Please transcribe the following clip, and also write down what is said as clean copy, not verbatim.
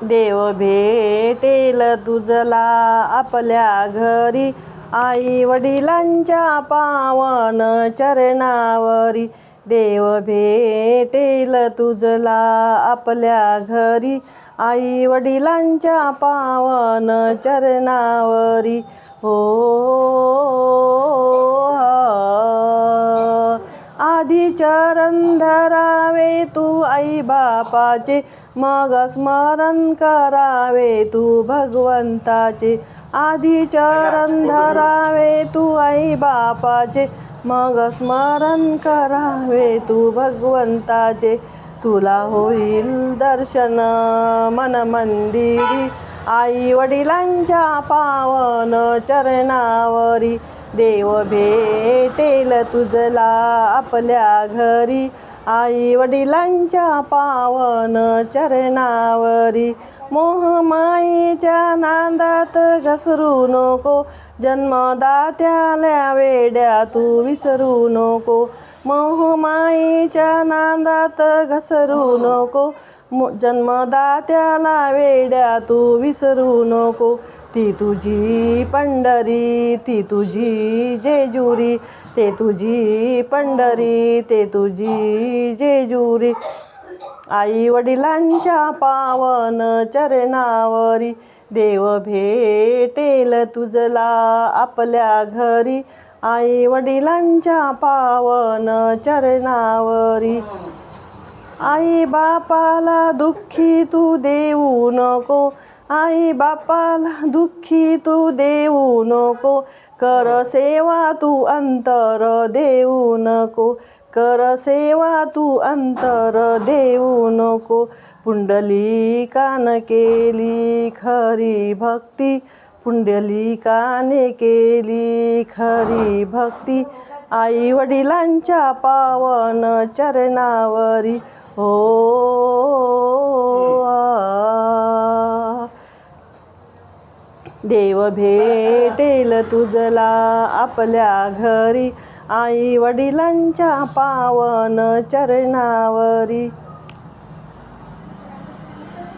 देव भेटेल तुझला आपल्या घरी, आई वडिलांच्या पावन चरणावरी. देव भेटेल तुझला आपल्या घरी, आई वडिलांच्या पावन चरणावरी. हो आधी चरण धरावे तू आई बापाचे, मग स्मरण करावे तू भगवंताचे. आधी चरण धरावे तू आई बापाचे, मग स्मरण करावे तू भगवंताचे. तुला होईल दर्शन मन मंदिरी, आई वडिलांच्या पावन चरणावरी. देव भेटेल तुझला आपल्या घरी, आई वडिलांच्या पावन चरणावरी. मोहमायेच्या नादात घसरू नको, जन्मदात्याला वेड्या तू विसरू नको. मोहमायेच्या नादात घसरू नको, जन्मदात्याला वेड्या तू विसरू नको. ती तुझी पंढरी, ती तुझी जेजुरी, ते तुझी पंढरी, ते तुझी जेजुरी. आई वडिलांच्या पावन चरणावरी. देव भेटेल तुझला आपल्या घरी, आई वडिलांच्या पावन चरणावरी. आई बापाला दुःखी तू देऊ नको, आई बापाला दुःखी तू देऊ नको. कर सेवा तू अंतर देऊ नको, कर सेवा तू अंतर देऊ नको. पुंडलिकाने केली खरी भक्ती, पुंडलिकाने केली खरी भक्ती. आई वडिलांच्या पावन चरणावरी. हो देव भेटेल तुझला आपल्या घरी, आई वडिलांच्या पावन चरणावरी.